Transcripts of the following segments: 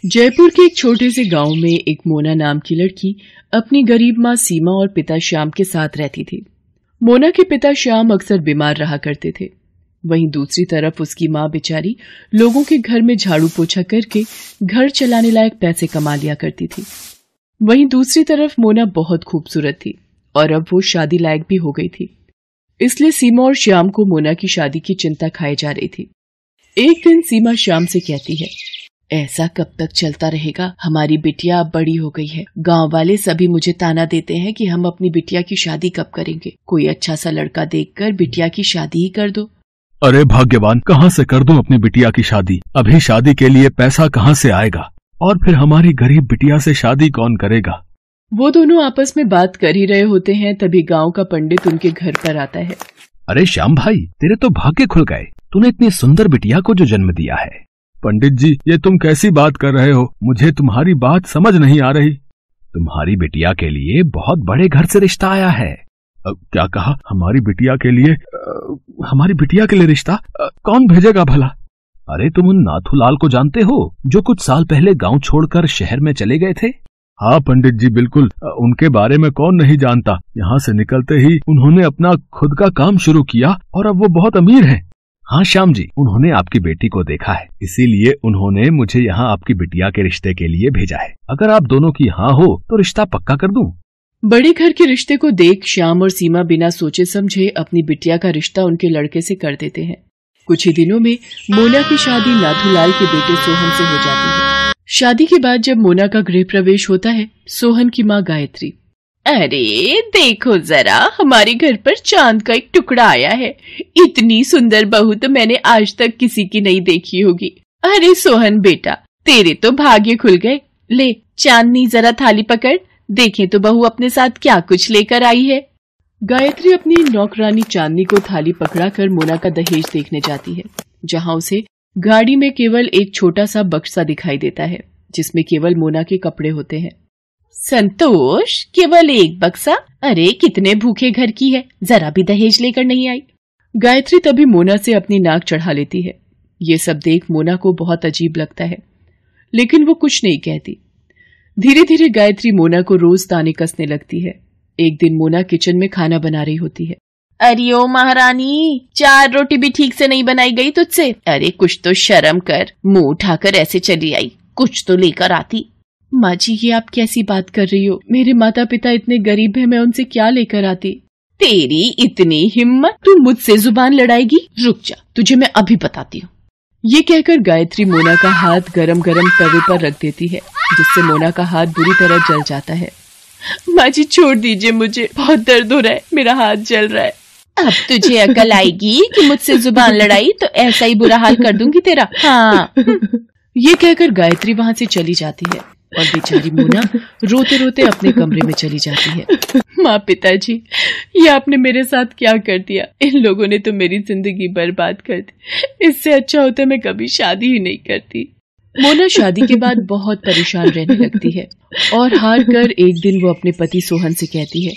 जयपुर के एक छोटे से गांव में एक मोना नाम की लड़की अपनी गरीब माँ सीमा और पिता श्याम के साथ रहती थी। मोना के पिता श्याम अक्सर बीमार रहा करते थे। वहीं दूसरी तरफ उसकी माँ बेचारी लोगों के घर में झाड़ू पोछा करके घर चलाने लायक पैसे कमा लिया करती थी। वहीं दूसरी तरफ मोना बहुत खूबसूरत थी और अब वो शादी लायक भी हो गई थी। इसलिए सीमा और श्याम को मोना की शादी की चिंता खाई जा रही थी। एक दिन सीमा श्याम से कहती है, ऐसा कब तक चलता रहेगा? हमारी बिटिया अब बड़ी हो गई है। गांव वाले सभी मुझे ताना देते हैं कि हम अपनी बिटिया की शादी कब करेंगे। कोई अच्छा सा लड़का देखकर बिटिया की शादी ही कर दो। अरे भाग्यवान, कहाँ से कर दूं अपनी बिटिया की शादी? अभी शादी के लिए पैसा कहाँ से आएगा? और फिर हमारी गरीब बिटिया से शादी कौन करेगा? वो दोनों आपस में बात कर ही रहे होते हैं, तभी गांव का पंडित उनके घर पर आता है। अरे श्याम भाई, तेरे तो भाग्य खुल गए। तूने इतनी सुंदर बिटिया को जो जन्म दिया है। पंडित जी, ये तुम कैसी बात कर रहे हो? मुझे तुम्हारी बात समझ नहीं आ रही। तुम्हारी बिटिया के लिए बहुत बड़े घर से रिश्ता आया है। क्या कहा? हमारी बिटिया के लिए? हमारी बिटिया के लिए रिश्ता? कौन भेजेगा भला? अरे तुम उन नाथूलाल को जानते हो जो कुछ साल पहले गांव छोड़कर शहर में चले गए थे? हाँ पंडित जी, बिल्कुल। उनके बारे में कौन नहीं जानता। यहाँ से निकलते ही उन्होंने अपना खुद का काम शुरू किया और अब वो बहुत अमीर हैं। हाँ श्याम जी, उन्होंने आपकी बेटी को देखा है, इसीलिए उन्होंने मुझे यहाँ आपकी बिटिया के रिश्ते के लिए भेजा है। अगर आप दोनों की हाँ हो तो रिश्ता पक्का कर दूं। बड़े घर के रिश्ते को देख श्याम और सीमा बिना सोचे समझे अपनी बिटिया का रिश्ता उनके लड़के से कर देते हैं। कुछ ही दिनों में मोना की शादी नाथूलाल के बेटे सोहन से हो जाती है। शादी के बाद जब मोना का गृह प्रवेश होता है, सोहन की माँ गायत्री, अरे देखो जरा, हमारे घर पर चांद का एक टुकड़ा आया है। इतनी सुंदर बहू तो मैंने आज तक किसी की नहीं देखी होगी। अरे सोहन बेटा, तेरे तो भाग्य खुल गए। ले चांदनी, जरा थाली पकड़, देखें तो बहू अपने साथ क्या कुछ लेकर आई है। गायत्री अपनी नौकरानी चांदनी को थाली पकड़ाकर मोना का दहेज देखने जाती है, जहाँ उसे गाड़ी में केवल एक छोटा सा बक्सा दिखाई देता है जिसमें केवल मोना के कपड़े होते हैं। संतोष, केवल एक बक्सा? अरे कितने भूखे घर की है, जरा भी दहेज लेकर नहीं आई। गायत्री तभी मोना से अपनी नाक चढ़ा लेती है। ये सब देख मोना को बहुत अजीब लगता है, लेकिन वो कुछ नहीं कहती। धीरे धीरे गायत्री मोना को रोज ताने कसने लगती है। एक दिन मोना किचन में खाना बना रही होती है। अरे ओ महारानी, 4 रोटी भी ठीक से नहीं बनाई गई तुझसे। अरे कुछ तो शर्म कर, मुंह उठाकर ऐसे चली आई, कुछ तो लेकर आती। माँ जी, ये आप कैसी बात कर रही हो? मेरे माता पिता इतने गरीब हैं, मैं उनसे क्या लेकर आती? तेरी इतनी हिम्मत, तू मुझसे जुबान लड़ाएगी? रुक जा, तुझे मैं अभी बताती हूँ। ये कहकर गायत्री मोना का हाथ गरम गरम तवे पर रख देती है, जिससे मोना का हाथ बुरी तरह जल जाता है। माँ जी छोड़ दीजिए, मुझे बहुत दर्द हो रहा है, मेरा हाथ जल रहा है। अब तुझे अकल आएगी कि मुझसे जुबान लड़ाई तो ऐसा ही बुरा हाल कर दूंगी तेरा। हाँ। ये कहकर गायत्री वहाँ से चली जाती है और बेचारी मोना रोते रोते अपने कमरे में चली जाती है। माँ, पिताजी, ये आपने मेरे साथ क्या कर दिया? इन लोगों ने तो मेरी जिंदगी बर्बाद कर दी। इससे अच्छा होता मैं कभी शादी ही नहीं करती। मोना शादी के बाद बहुत परेशान रहने लगती है और हार कर एक दिन वो अपने पति सोहन से कहती है,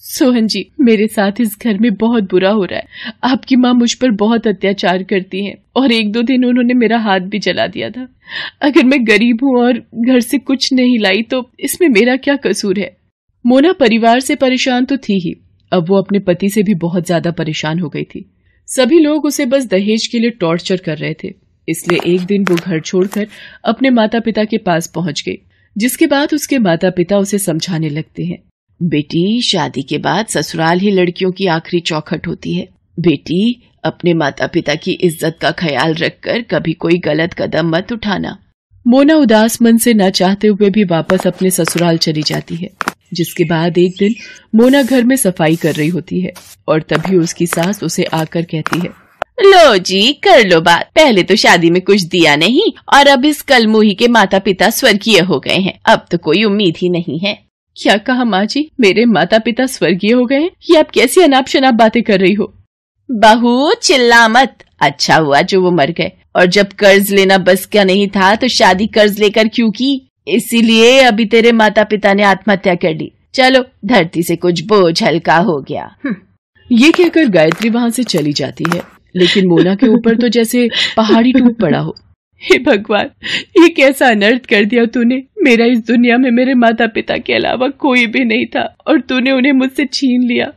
सोहन जी, मेरे साथ इस घर में बहुत बुरा हो रहा है। आपकी माँ मुझ पर बहुत अत्याचार करती हैं और 1-2 दिन उन्होंने मेरा हाथ भी जला दिया था। अगर मैं गरीब हूँ और घर से कुछ नहीं लाई तो इसमें मेरा क्या कसूर है? मोना परिवार से परेशान तो थी ही, अब वो अपने पति से भी बहुत ज्यादा परेशान हो गई थी। सभी लोग उसे बस दहेज के लिए टॉर्चर कर रहे थे, इसलिए एक दिन वो घर छोड़कर अपने माता पिता के पास पहुंच गई, जिसके बाद उसके माता पिता उसे समझाने लगते हैं, बेटी, शादी के बाद ससुराल ही लड़कियों की आखिरी चौखट होती है। बेटी, अपने माता पिता की इज्जत का ख्याल रखकर कभी कोई गलत कदम मत उठाना। मोना उदास मन से न चाहते हुए भी वापस अपने ससुराल चली जाती है, जिसके बाद एक दिन मोना घर में सफाई कर रही होती है और तभी उसकी सास उसे आकर कहती है, लो जी, कर लो बात। पहले तो शादी में कुछ दिया नहीं और अब इस कलमुही के माता पिता स्वर्गीय हो गए हैं, अब तो कोई उम्मीद ही नहीं है। क्या कहा माँ जी? मेरे माता पिता स्वर्गीय हो गए हैं? ये आप कैसी अनाप शनाप बातें कर रही हो? बहू चिल्ला मत, अच्छा हुआ जो वो मर गए, और जब कर्ज लेना बस का नहीं था तो शादी कर्ज लेकर क्यों की? इसीलिए अभी तेरे माता पिता ने आत्महत्या कर ली। चलो, धरती से कुछ बोझ हल्का हो गया। ये कहकर गायत्री वहाँ से चली जाती है, लेकिन मोना के ऊपर तो जैसे पहाड़ी टूट पड़ा हो। हे भगवान, ये कैसा अनर्थ कर दिया तूने। मेरा इस दुनिया में मेरे माता पिता के अलावा कोई भी नहीं था और तूने उन्हें मुझसे छीन लिया।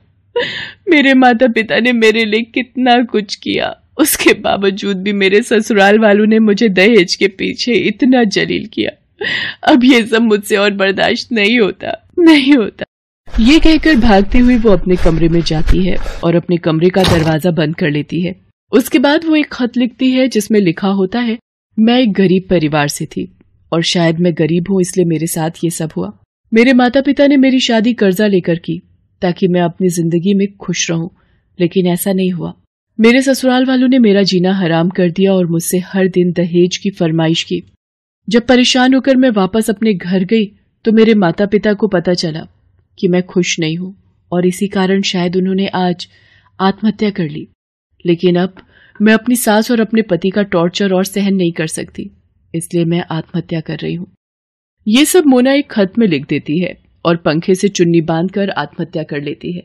मेरे माता पिता ने मेरे लिए कितना कुछ किया, उसके बावजूद भी मेरे ससुराल वालों ने मुझे दहेज के पीछे इतना जलील किया। अब ये सब मुझसे और बर्दाश्त नहीं होता। ये कहकर भागते हुए वो अपने कमरे में जाती है और अपने कमरे का दरवाजा बंद कर लेती है। उसके बाद वो एक खत लिखती है जिसमें लिखा होता है, मैं एक गरीब परिवार से थी और शायद मैं गरीब हूं इसलिए मेरे साथ ये सब हुआ। मेरे माता पिता ने मेरी शादी कर्जा लेकर की ताकि मैं अपनी जिंदगी में खुश रहूं, लेकिन ऐसा नहीं हुआ। मेरे ससुराल वालों ने मेरा जीना हराम कर दिया और मुझसे हर दिन दहेज की फरमाइश की। जब परेशान होकर मैं वापस अपने घर गई तो मेरे माता पिता को पता चला कि मैं खुश नहीं हूं और इसी कारण शायद उन्होंने आज आत्महत्या कर ली। लेकिन अब मैं अपनी सास और अपने पति का टॉर्चर और सहन नहीं कर सकती, इसलिए मैं आत्महत्या कर रही हूं। ये सब मोना एक खत में लिख देती है और पंखे से चुन्नी बांधकर आत्महत्या कर लेती है।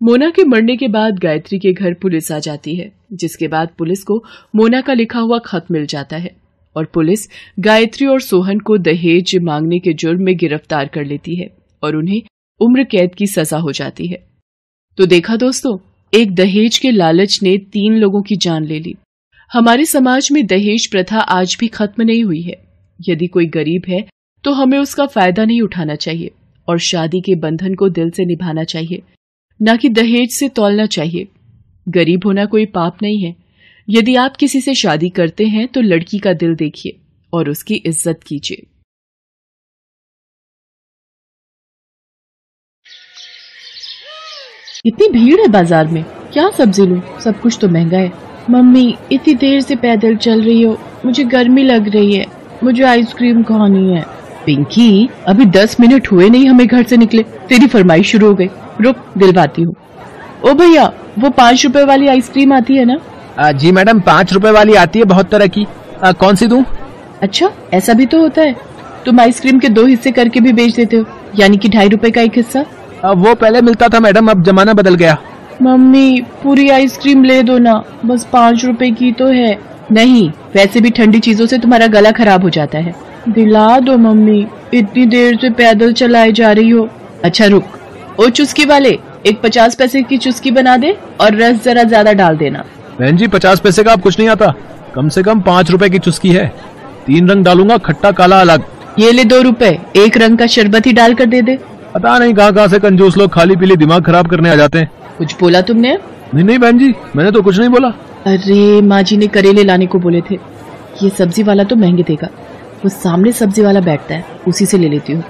मोना के मरने के बाद गायत्री के घर पुलिस आ जाती है, जिसके बाद पुलिस को मोना का लिखा हुआ खत मिल जाता है और पुलिस गायत्री और सोहन को दहेज मांगने के जुर्म में गिरफ्तार कर लेती है और उन्हें उम्र कैद की सजा हो जाती है। तो देखा दोस्तों, एक दहेज के लालच ने 3 लोगों की जान ले ली। हमारे समाज में दहेज प्रथा आज भी खत्म नहीं हुई है। यदि कोई गरीब है तो हमें उसका फायदा नहीं उठाना चाहिए और शादी के बंधन को दिल से निभाना चाहिए, न कि दहेज से तौलना चाहिए। गरीब होना कोई पाप नहीं है। यदि आप किसी से शादी करते हैं तो लड़की का दिल देखिए और उसकी इज्जत कीजिए। इतनी भीड़ है बाजार में, क्या सब्जी लूं? सब कुछ तो महंगा है। मम्मी, इतनी देर से पैदल चल रही हो, मुझे गर्मी लग रही है, मुझे आइसक्रीम खानी है। पिंकी, अभी 10 मिनट हुए नहीं हमें घर से निकले, तेरी फरमाइश शुरू हो गई। रुक, दिलवाती हूँ। ओ भैया, वो 5 रुपए वाली आइसक्रीम आती है ना? जी मैडम, 5 रुपए वाली आती है, बहुत तरह की। कौन सी दूं? अच्छा, ऐसा भी तो होता है। तुम आइसक्रीम के 2 हिस्से करके भी बेच देते हो, यानी कि 2.5 रुपए का एक हिस्सा। वो पहले मिलता था मैडम, अब जमाना बदल गया। मम्मी, पूरी आइसक्रीम ले दो ना, बस 5 रुपए की तो है। नहीं, वैसे भी ठंडी चीजों से तुम्हारा गला खराब हो जाता है। दिला दो मम्मी, इतनी देर से पैदल चलाए जा रही हो। अच्छा रुक। ओ चुस्की वाले, एक 50 पैसे की चुस्की बना दे और रस जरा ज्यादा डाल देना। बहन जी, 50 पैसे का अब कुछ नहीं आता, कम से कम 5 रुपए की चुस्की है। 3 रंग डालूंगा, खट्टा काला अलग। ये ले 2 रुपए, एक रंग का शरबत ही डाल कर दे दे। पता नहीं कहाँ से कंजूस लोग खाली पीली दिमाग खराब करने आ जाते हैं। कुछ बोला तुमने? नहीं बहन जी, मैंने तो कुछ नहीं बोला। अरे माँ जी ने करेले लाने को बोले थे। ये सब्जी वाला तो महंगे देगा, वो सामने सब्जी वाला बैठता है, उसी से ले लेती हूँ।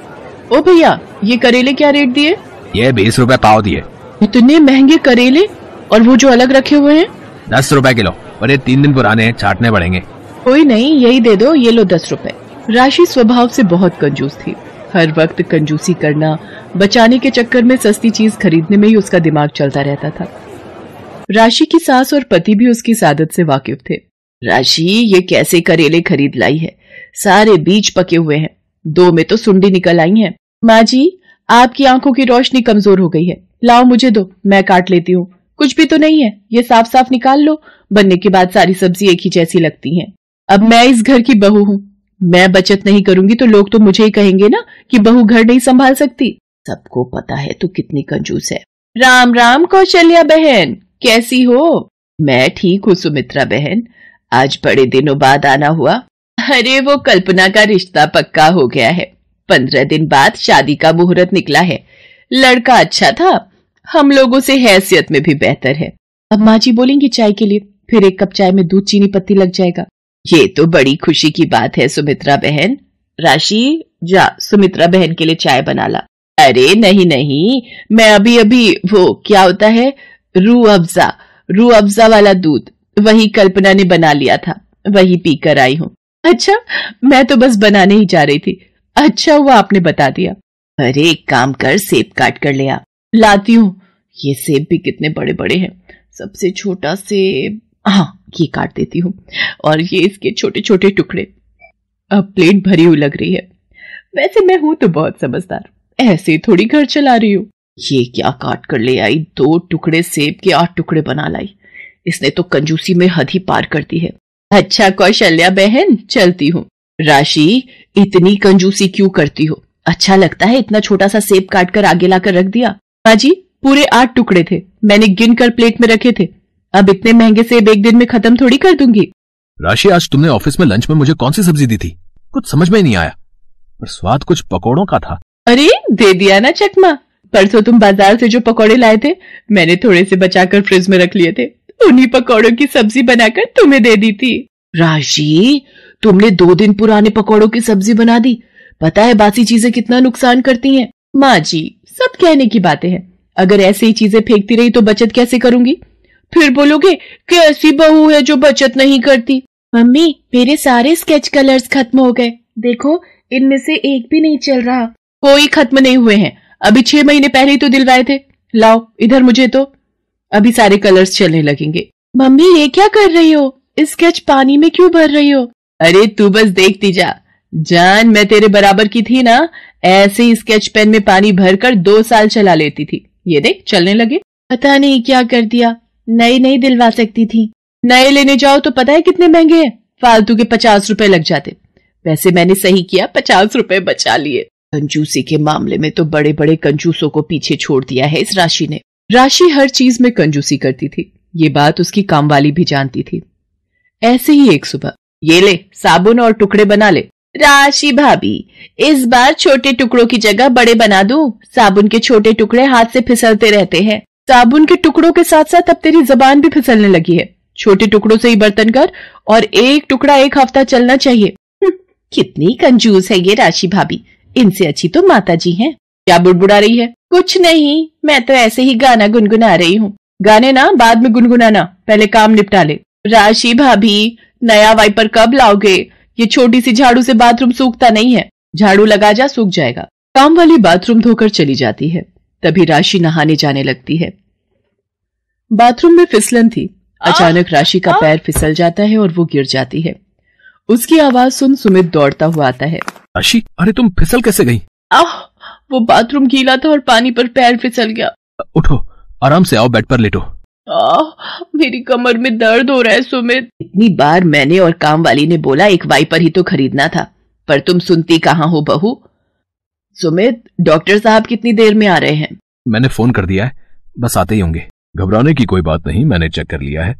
ओ भैया, ये करेले क्या रेट दिए? ये 20 रुपए पाव दिए। इतने महंगे करेले, और वो जो अलग रखे हुए हैं? 10 रुपए किलो, और ये 3 दिन पुराने हैं, छाटने पड़ेंगे। कोई नहीं, यही दे दो, ये लो 10 रुपए। राशि स्वभाव से बहुत कंजूस थी। हर वक्त कंजूसी करना, बचाने के चक्कर में सस्ती चीज खरीदने में ही उसका दिमाग चलता रहता था। राशि की सास और पति भी उसकी इस आदत से वाकिफ थे। राशि, ये कैसे करेले खरीद लाई है? सारे बीज पके हुए हैं, 2 में तो सुंडी निकल आई है। माँ जी, आपकी आंखों की रोशनी कमजोर हो गई है, लाओ मुझे दो, मैं काट लेती हूँ। कुछ भी तो नहीं है, ये साफ साफ निकाल लो। बनने के बाद सारी सब्जी एक ही जैसी लगती है। अब मैं इस घर की बहू हूँ, मैं बचत नहीं करूंगी तो लोग तो मुझे ही कहेंगे ना कि बहू घर नहीं संभाल सकती। सबको पता है तू कितनी कंजूस है। राम राम कौशल्या बहन, कैसी हो? मैं ठीक हूँ सुमित्रा बहन, आज बड़े दिनों बाद आना हुआ। अरे वो कल्पना का रिश्ता पक्का हो गया है, 15 दिन बाद शादी का मुहूर्त निकला है। लड़का अच्छा था, हम लोगों से हैसियत में भी बेहतर है। अब माँ जी बोलेंगी चाय के लिए, फिर 1 कप चाय में दूध चीनी पत्ती लग जाएगा। ये तो बड़ी खुशी की बात है सुमित्रा बहन। राशि, जा सुमित्रा बहन के लिए चाय बना ला। अरे नहीं नहीं, मैं अभी वो क्या होता है, रूह अफ़ज़ा वाला दूध, वही कल्पना ने बना लिया था, वही पीकर आई हूँ। अच्छा, मैं तो बस बनाने ही जा रही थी। अच्छा हुआ आपने बता दिया। अरे एक काम कर, सेब काट कर ले आ। लाती हूँ। ये सेब भी कितने बड़े बड़े हैं। सबसे छोटा सेब, हाँ ये काट देती हूँ, और ये इसके छोटे छोटे टुकड़े। अब प्लेट भरी हुई लग रही है। वैसे मैं हूं तो बहुत समझदार, ऐसे थोड़ी घर चला रही हूँ। ये क्या काट कर ले आई, 2 टुकड़े सेब के 8 टुकड़े बना लाई। इसने तो कंजूसी में हद ही पार कर दी है। अच्छा कौशल्या बहन, चलती हूँ। राशि, इतनी कंजूसी क्यों करती हो? अच्छा लगता है इतना छोटा सा सेब काट कर आगे लाकर रख दिया। माँ जी, पूरे 8 टुकड़े थे, मैंने गिन कर प्लेट में रखे थे। अब इतने महंगे सेब एक दिन में खत्म थोड़ी कर दूंगी। राशि, आज तुमने ऑफिस में लंच में मुझे कौन सी सब्जी दी थी? कुछ समझ में ही नहीं आया, पर स्वाद कुछ पकौड़ों का था। अरे दे दिया ना चकमा। परसों तुम बाजार से जो पकौड़े लाए थे, मैंने थोड़े से बचाकर फ्रिज में रख लिए थे। उन्हीं पकौड़ों की सब्जी बनाकर तुम्हें दे दी थी। राशि, तुमने 2 दिन पुराने पकौड़ों की सब्जी बना दी। पता है बासी चीजें कितना नुकसान करती हैं। माँ जी, सब कहने की बातें हैं। अगर ऐसे ही चीजें फेंकती रही तो बचत कैसे करूंगी? फिर बोलोगे कैसी बहू है जो बचत नहीं करती। मम्मी, मेरे सारे स्केच कलर्स खत्म हो गए। देखो, इनमें से एक भी नहीं चल रहा। कोई खत्म नहीं हुए हैं, अभी 6 महीने पहले ही तो दिलवाए थे। लाओ इधर मुझे तो, अभी सारे कलर्स चलने लगेंगे। मम्मी, ये क्या कर रही हो? स्केच पानी में क्यों भर रही हो? अरे तू बस देखती जा जान, मैं तेरे बराबर की थी ना, ऐसे ही स्केच पेन में पानी भरकर 2 साल चला लेती थी। ये देख चलने लगे। पता नहीं क्या कर दिया, नए नहीं दिलवा सकती थी। नए लेने जाओ तो पता है कितने महंगे हैं, फालतू के 50 रुपए लग जाते। वैसे मैंने सही किया, 50 रुपए बचा लिए। कंजूसी के मामले में तो बड़े बड़े कंजूसों को पीछे छोड़ दिया है इस राशि ने। राशि हर चीज में कंजूसी करती थी, ये बात उसकी कामवाली भी जानती थी। ऐसे ही एक सुबह, ये ले साबुन और टुकड़े बना ले। राशि भाभी, इस बार छोटे टुकड़ों की जगह बड़े बना दूं। साबुन के छोटे टुकड़े हाथ से फिसलते रहते हैं। साबुन के टुकड़ों के साथ साथ अब तेरी जबान भी फिसलने लगी है। छोटे टुकड़ों से ही बर्तन कर, और एक टुकड़ा 1 हफ्ता चलना चाहिए। कितनी कंजूस है ये राशि भाभी, इनसे अच्छी तो माता जी हैं। क्या बुड़बुड़ा रही है? कुछ नहीं, मैं तो ऐसे ही गाना गुनगुना रही हूँ। गाने ना बाद में गुनगुनाना, पहले काम निपटा ले। राशि भाभी, नया वाइपर कब लाओगे? ये छोटी सी झाड़ू से बाथरूम सूखता नहीं है। झाड़ू लगा जा, सूख जाएगा। काम वाली बाथरूम धोकर चली जाती है। तभी राशि नहाने जाने लगती है। बाथरूम में फिसलन थी। अचानक राशि का पैर फिसल जाता है और वो गिर जाती है। उसकी आवाज सुन सुमित दौड़ता हुआ आता है। राशि, अरे तुम फिसल कैसे गई? वो बाथरूम गीला था और पानी पर पैर फिसल गया। उठो, आराम से आओ, बेड पर लेटो। मेरी कमर में दर्द हो रहा है सुमित। इतनी बार मैंने और काम वाली ने बोला एक वाइपर ही तो खरीदना था, पर तुम सुनती कहाँ हो बहू। सुमित, डॉक्टर साहब कितनी देर में आ रहे हैं? मैंने फोन कर दिया है, बस आते ही होंगे। घबराने की कोई बात नहीं, मैंने चेक कर लिया है,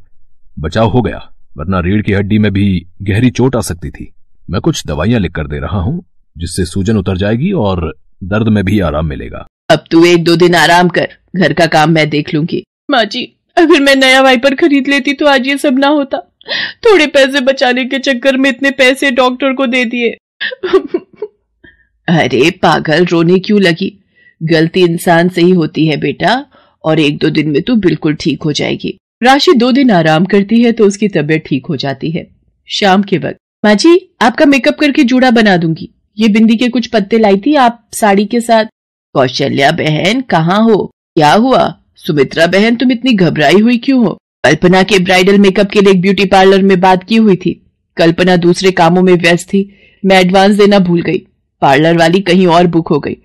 बचाव हो गया, वरना रीढ़ की हड्डी में भी गहरी चोट आ सकती थी। मैं कुछ दवाइयां लिख कर दे रहा हूँ, जिससे सूजन उतर जाएगी और दर्द में भी आराम मिलेगा। अब तू 1-2 दिन आराम कर, घर का काम मैं देख लूंगी। माँ जी, अगर मैं नया वाइपर खरीद लेती तो आज ये सब ना होता। थोड़े पैसे बचाने के चक्कर में इतने पैसे डॉक्टर को दे दिए। अरे पागल, रोने क्यों लगी? गलती इंसान से ही होती है बेटा, और 1-2 दिन में तू बिल्कुल ठीक हो जाएगी। राशि 2 दिन आराम करती है तो उसकी तबीयत ठीक हो जाती है। शाम के वक्त, माँ जी आपका मेकअप करके जूड़ा बना दूंगी। ये बिंदी के कुछ पत्ते लाई थी आप साड़ी के साथ। कौशल्या बहन कहाँ हो? क्या हुआ? सुमित्रा बहन, तुम इतनी घबराई हुई क्यों हो? कल्पना के ब्राइडल मेकअप के लिए एक ब्यूटी पार्लर में बात की हुई थी। कल्पना दूसरे कामों में व्यस्त थी, मैं एडवांस देना भूल गई। पार्लर वाली कहीं और बुक हो गई।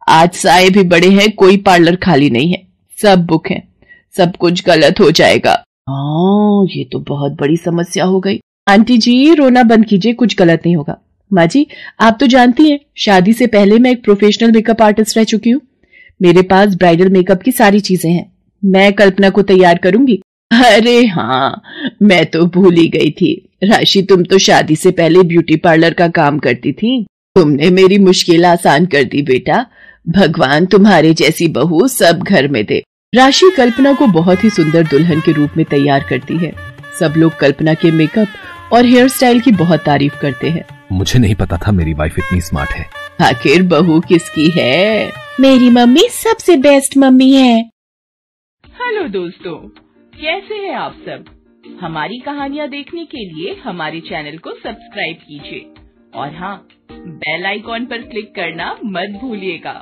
आज साए भी बड़े हैं, कोई पार्लर खाली नहीं है, सब बुक हैं। सब कुछ गलत हो जाएगा। ये तो बहुत बड़ी समस्या हो गई। आंटी जी रोना बंद कीजिए, कुछ गलत नहीं होगा। माँ जी, आप तो जानती हैं, शादी से पहले मैं एक प्रोफेशनल मेकअप आर्टिस्ट रह चुकी हूँ। मेरे पास ब्राइडल मेकअप की सारी चीजें हैं। मैं कल्पना को तैयार करूंगी। अरे हाँ, मैं तो भूल ही गई थी। राशि, तुम तो शादी से पहले ब्यूटी पार्लर का काम करती थी। तुमने मेरी मुश्किल आसान कर दी बेटा। भगवान तुम्हारे जैसी बहू सब घर में दे। राशि कल्पना को बहुत ही सुंदर दुल्हन के रूप में तैयार करती है। सब लोग कल्पना के मेकअप और हेयर स्टाइल की बहुत तारीफ करते हैं। मुझे नहीं पता था मेरी वाइफ इतनी स्मार्ट है। आखिर बहू किसकी है? मेरी मम्मी सबसे बेस्ट मम्मी है। हेलो दोस्तों, कैसे हैं आप सब? हमारी कहानियाँ देखने के लिए हमारे चैनल को सब्सक्राइब कीजिए और हाँ, बेल आइकॉन पर क्लिक करना मत भूलिएगा।